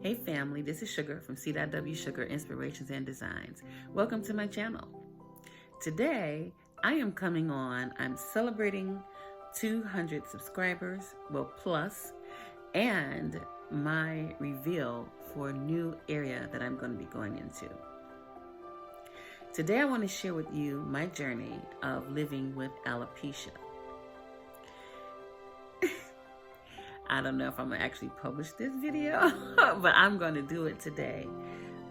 Hey family, this is Sugar from c.wsugarinspirations&designs. Welcome to my channel. Today, I'm celebrating 200 subscribers, well plus, and my reveal for a new area that I'm going to be going into. Today I want to share with you my journey of living with alopecia. I don't know if I'm going to actually publish this video, but I'm going to do it today.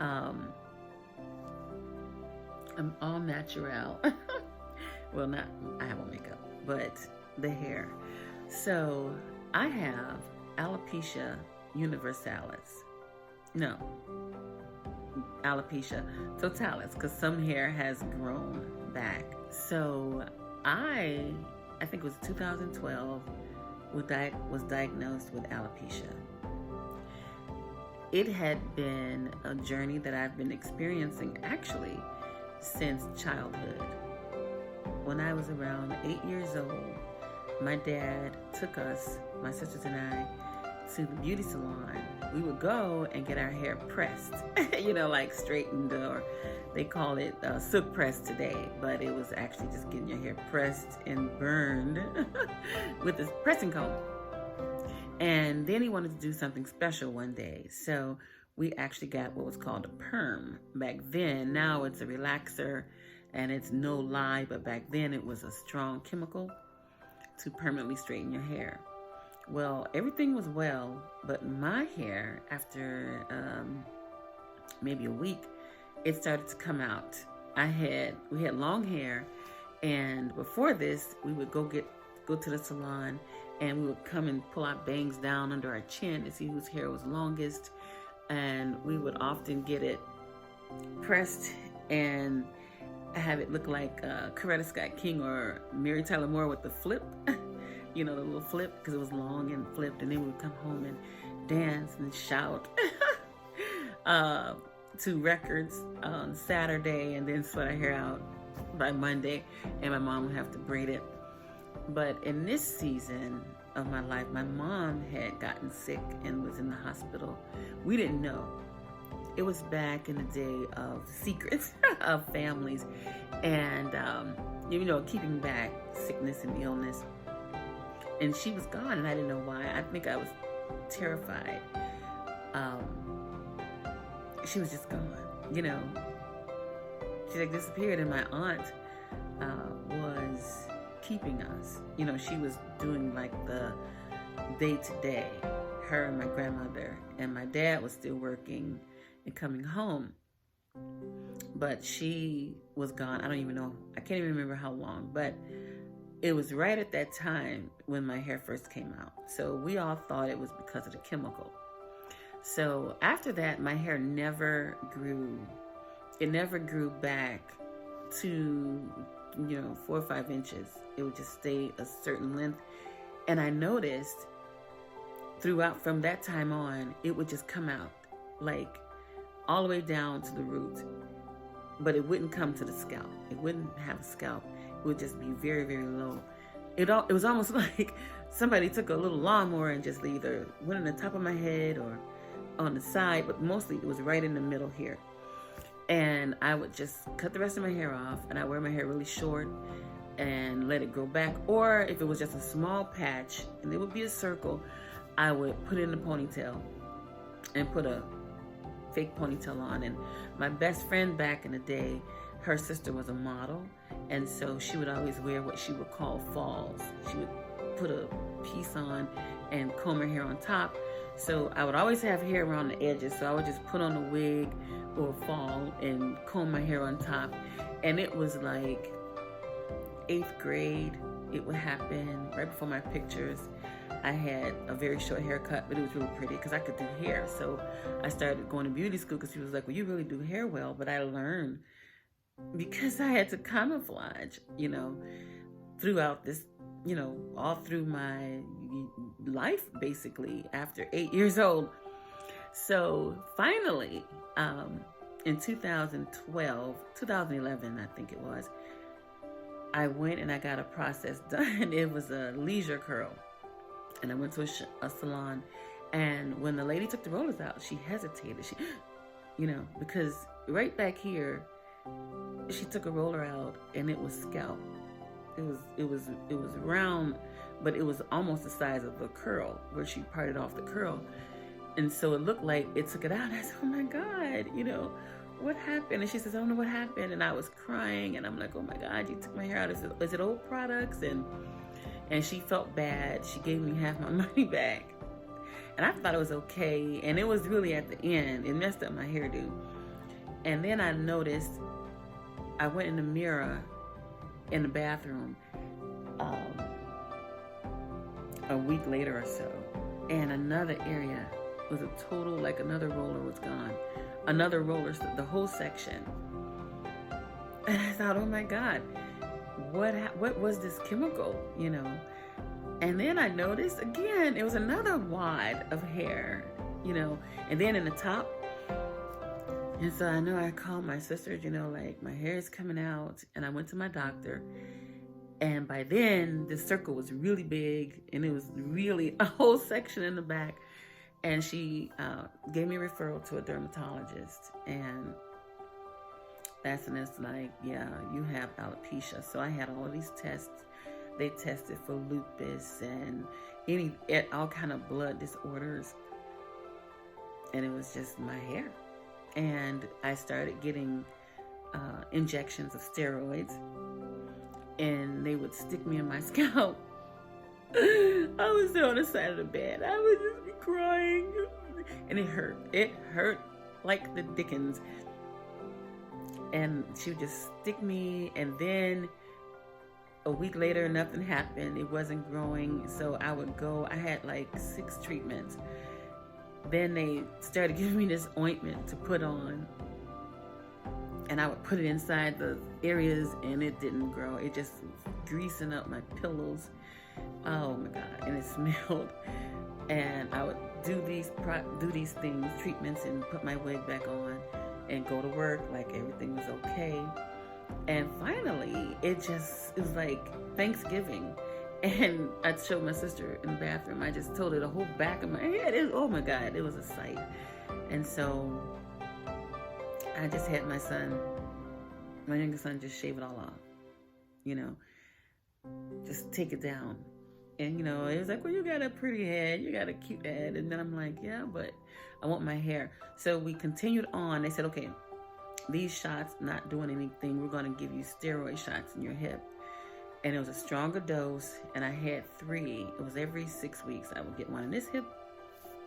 I'm all natural. Well, I have on makeup, but the hair. So I have alopecia universalis. No, alopecia totalis, because some hair has grown back. So I think it was 2012, was diagnosed with alopecia. It had been a journey that I've been experiencing actually since childhood. When I was around 8 years old, my dad took us, my sisters and I, to the beauty salon. We would go and get our hair pressed, like straightened, or they call it silk pressed today, but it was actually just getting your hair pressed and burned with this pressing comb. And then he wanted to do something special one day, so we actually got what was called a perm back then. Now it's a relaxer and it's no lye, but back then it was a strong chemical to permanently straighten your hair. Well, everything was well, but my hair, after maybe a week, it started to come out. We had long hair, and before this, we would go to the salon, and we would come and pull our bangs down under our chin to see whose hair was longest, and we would often get it pressed and have it look like Coretta Scott King or Mary Tyler Moore with the flip. The little flip, because it was long and flipped, and then we would come home and dance and shout to records on Saturday, and then sweat our hair out by Monday, and my mom would have to braid it. But in this season of my life, my mom had gotten sick and was in the hospital. We didn't know. It was back in the day of secrets of families, and keeping back sickness and illness. And she was gone, and I didn't know why. I think I was terrified. She was just gone, She disappeared, and my aunt was keeping us. She was doing like the day-to-day, her and my grandmother. And my dad was still working and coming home. But she was gone. I don't even know. I can't even remember how long, but it was right at that time when my hair first came out. So we all thought it was because of the chemical. So after that, my hair never grew. It never grew back to, 4 or 5 inches. It would just stay a certain length. And I noticed from that time on, it would just come out like all the way down to the root, but it wouldn't come to the scalp. It wouldn't have a scalp. It would just be very, very low. It was almost like somebody took a little lawnmower and just either went on the top of my head or on the side, but mostly it was right in the middle here. And I would just cut the rest of my hair off, and I wear my hair really short and let it grow back. Or if it was just a small patch and it would be a circle, I would put it in a ponytail and put a fake ponytail on. And my best friend back in the day, her sister was a model, and so she would always wear what she would call falls. She would put a piece on and comb her hair on top. So I would always have hair around the edges, so I would just put on a wig or a fall and comb my hair on top. And it was like 8th grade. It would happen right before my pictures. I had a very short haircut, but it was really pretty because I could do hair. So I started going to beauty school because she was like, well, you really do hair well. But I learned because I had to camouflage, throughout this, all through my life, basically, after 8 years old. So finally, in 2011, I think it was, I went and I got a process done. It was a leisure curl. And I went to a salon, And when the lady took the rollers out, she hesitated. She, because right back here, she took a roller out and it was scalp. It was round, but it was almost the size of a curl where she parted off the curl. And so it looked like it took it out. And I said, oh my God, what happened? And she says, I don't know what happened. And I was crying and I'm like, oh my God, you took my hair out. Is it old products? And she felt bad. She gave me half my money back. And I thought it was okay. And it was really at the end. It messed up my hairdo. And then I noticed, I went in the mirror in the bathroom a week later or so. And another area was a total, like another roller was gone. Another roller, the whole section. And I thought, oh my God, what was this chemical, And then I noticed again, it was another wad of hair, and then in the top. And so I know I called my sister, like my hair is coming out, and I went to my doctor. And by then the circle was really big and it was really a whole section in the back. And she gave me a referral to a dermatologist, and that's when it's like, yeah, you have alopecia. So I had all these tests. They tested for lupus and all kind of blood disorders. And it was just my hair. And I started getting injections of steroids, and they would stick me in my scalp. I was there on the side of the bed. I would just be crying, and it hurt. It hurt like the dickens. And she would just stick me, and then a week later, nothing happened. It wasn't growing, so I would go. I had like 6 treatments. Then they started giving me this ointment to put on, and I would put it inside the areas, and it didn't grow. It just was greasing up my pillows. Oh my God, and it smelled. And I would do these things, treatments, and put my wig back on and go to work like everything was okay. And finally, it was like Thanksgiving. And I showed my sister in the bathroom. I just told her the whole back of my head. Oh my God, it was a sight. And so I just had my youngest son, just shave it all off. Just take it down. And, it was like, well, you got a pretty head. You got a cute head. And then I'm like, yeah, but I want my hair. So we continued on. They said, okay, these shots not doing anything. We're going to give you steroid shots in your hip. And it was a stronger dose, and I had 3. It was every 6 weeks. I would get one in this hip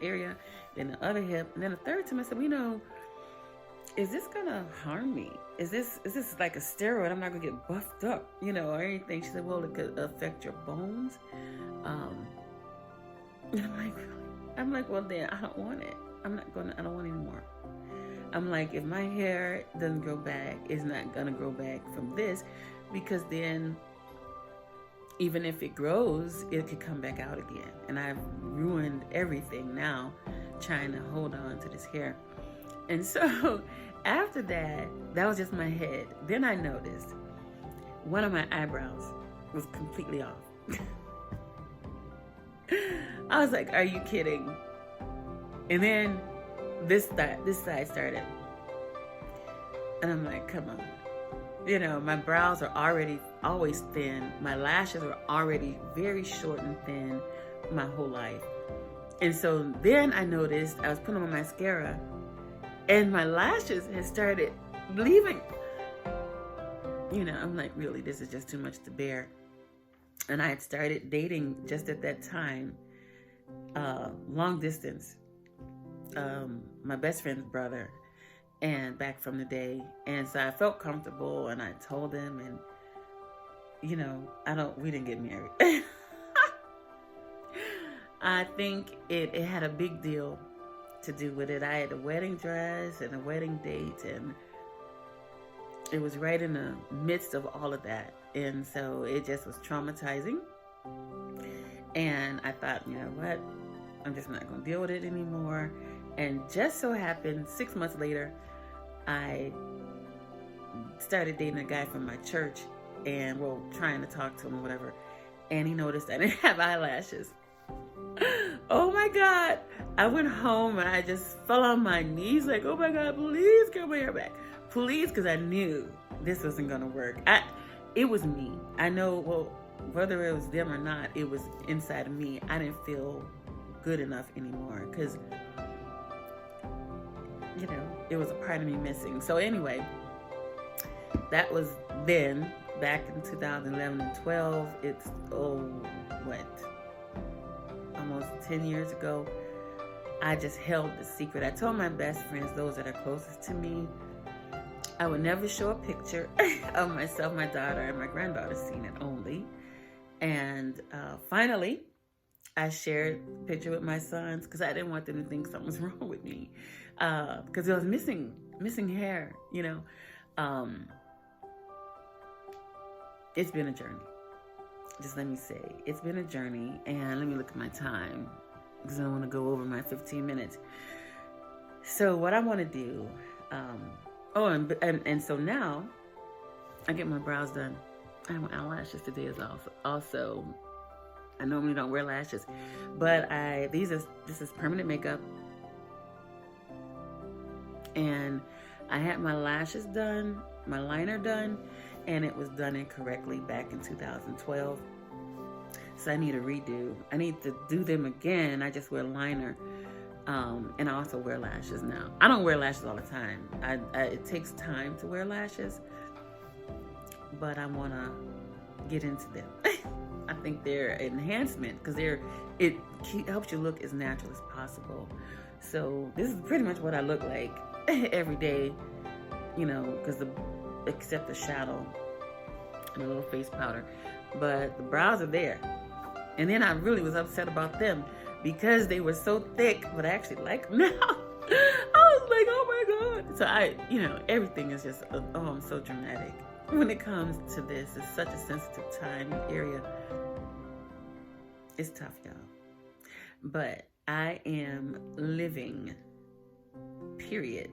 area, then the other hip, and then the third time I said, is this gonna harm me? Is this like a steroid? I'm not gonna get buffed up, or anything. She said, well, it could affect your bones. And I'm like, well, then I don't want it. I don't want any more. I'm like, if my hair doesn't grow back, it's not gonna grow back from this, because then even if it grows, it could come back out again. And I've ruined everything now trying to hold on to this hair. And so after that was just my head. Then I noticed one of my eyebrows was completely off. I was like, are you kidding? And then this side started. And I'm like, come on. My brows are always thin. My lashes were already very short and thin my whole life. And so then I noticed I was putting on mascara, and my lashes had started leaving. I'm like, really, this is just too much to bear. And I had started dating just at that time, long distance, my best friend's brother, and back from the day. And so I felt comfortable, and I told him, and we didn't get married. I think it had a big deal to do with it. I had a wedding dress and a wedding date, and it was right in the midst of all of that. And so it just was traumatizing. And I thought, you know what? I'm just not going to deal with it anymore. And just so happened, 6 months later, I started dating a guy from my church, and trying to talk to him or whatever. And he noticed I didn't have eyelashes. Oh my God. I went home and I just fell on my knees like, oh my God, please get my hair back. Please, because I knew this wasn't going to work. It was me. I know, well, whether it was them or not, it was inside of me. I didn't feel good enough anymore because, you know, it was a part of me missing. So anyway, that was then, back in 2011 and 12. It's, almost 10 years ago. I just held the secret. I told my best friends, those that are closest to me, I would never show a picture of myself, my daughter, and my granddaughter seeing it only. And finally, I shared a picture with my sons because I didn't want them to think something was wrong with me, because I was missing hair, you know. It's been a journey. Just let me say, it's been a journey. And let me look at my time because I don't want to go over my 15 minutes. So what I want to do, and so now I get my brows done. I have my eyelashes today is also. I normally don't wear lashes, but this is permanent makeup, and I had my lashes done, my liner done, and it was done incorrectly back in 2012. So I need a redo. I need to do them again. I just wear liner, and I also wear lashes now. I don't wear lashes all the time. It takes time to wear lashes, but I want to get into them. I think they're an enhancement because it helps you look as natural as possible. So this is pretty much what I look like every day, you know, except the shadow and a little face powder, but the brows are there. And then I really was upset about them because they were so thick, but I actually like them now. I was like, oh my God. So everything is just, I'm so dramatic. When it comes to this, it's such a sensitive time area. It's tough, y'all. But I am living, period,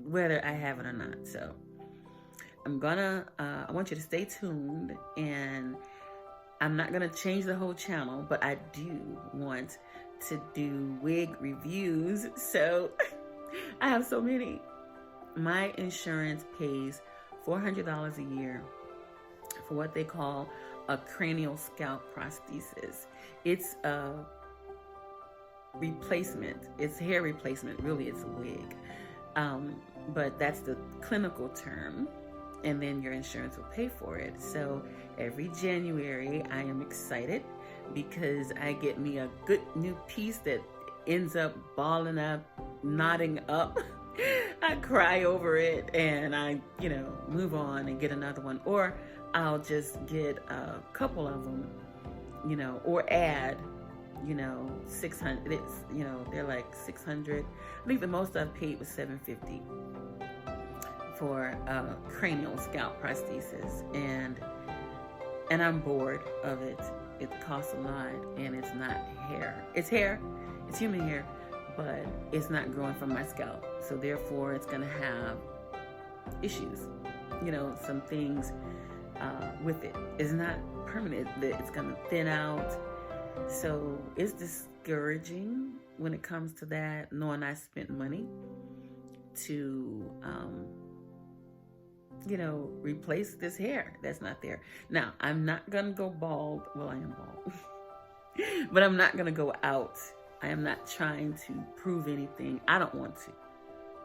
whether I have it or not. So I want you to stay tuned, and I'm not gonna change the whole channel, but I do want to do wig reviews. So I have so many. My insurance pays $400 a year for what they call a cranial scalp prosthesis. It's a replacement. It's hair replacement. Really, it's a wig. But that's the clinical term. And then your insurance will pay for it. So every January, I am excited because I get me a good new piece that ends up balling up, knotting up. I cry over it and I, move on and get another one. Or I'll just get a couple of them, or add, 600. It's, they're like 600. I think the most I've paid was $750 for cranial scalp prosthesis, and I'm bored of it. It costs a lot, and it's not hair. It's hair. It's human hair, but it's not growing from my scalp. So therefore, it's going to have issues. Some things with it. It's not permanent. It's going to thin out. So it's discouraging when it comes to that, knowing I spent money to replace this hair that's not there. Now, I'm not going to go bald. Well, I am bald. But I'm not going to go out. I am not trying to prove anything. I don't want to.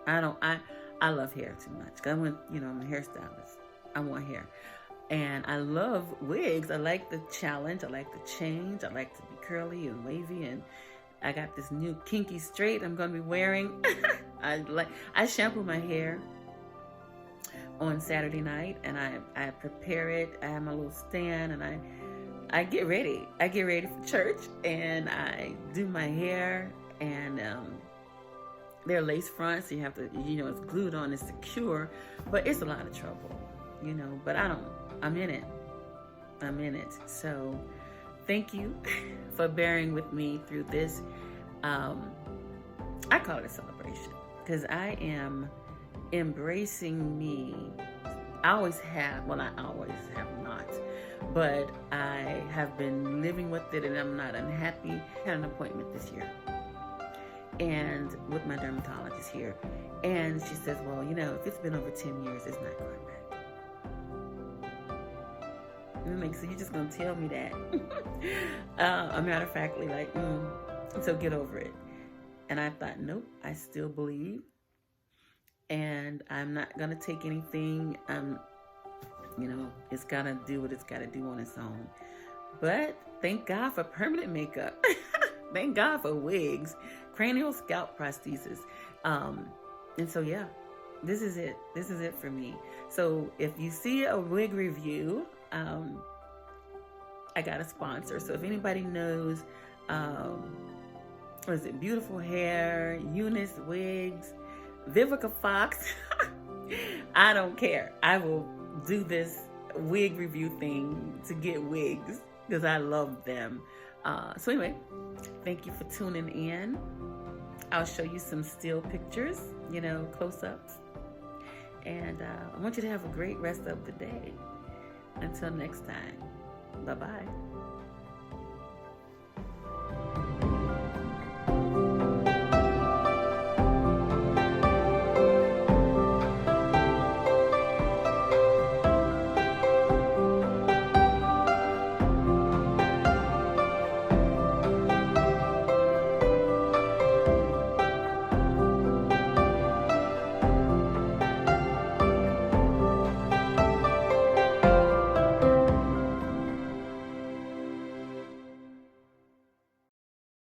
I love hair too much. I'm a hairstylist. I want hair. And I love wigs. I like the challenge. I like the change. I like to be curly and wavy. And I got this new kinky straight I'm going to be wearing. I shampoo my hair on Saturday night, and I prepare it. I have my little stand, and I get ready. I get ready for church, and I do my hair, and they're lace fronts, so you have to, it's glued on, it's secure, but it's a lot of trouble, but I'm in it. So thank you for bearing with me through this. I call it a celebration because I am embracing me. I always have not, but I have been living with it, and I'm not unhappy. I had an appointment this year, and with my dermatologist here. And she says, well, you know, if it's been over 10 years, it's not going back. So you're just going to tell me that? A matter of factly, like, so get over it. And I thought, nope, I still believe. And I'm not going to take anything. You know, it's got to do what it's got to do on its own. But thank God for permanent makeup. Thank God for wigs, cranial scalp prosthesis. And so, yeah, this is it. This is it for me. So if you see a wig review, I got a sponsor. So if anybody knows, what is it? Beautiful Hair, Eunice Wigs, Vivica Fox. I don't care. I will do this wig review thing to get wigs because I love them. So anyway, thank you for tuning in. I'll show you some still pictures, you know, close-ups. And I want you to have a great rest of the day. Until next time, bye-bye.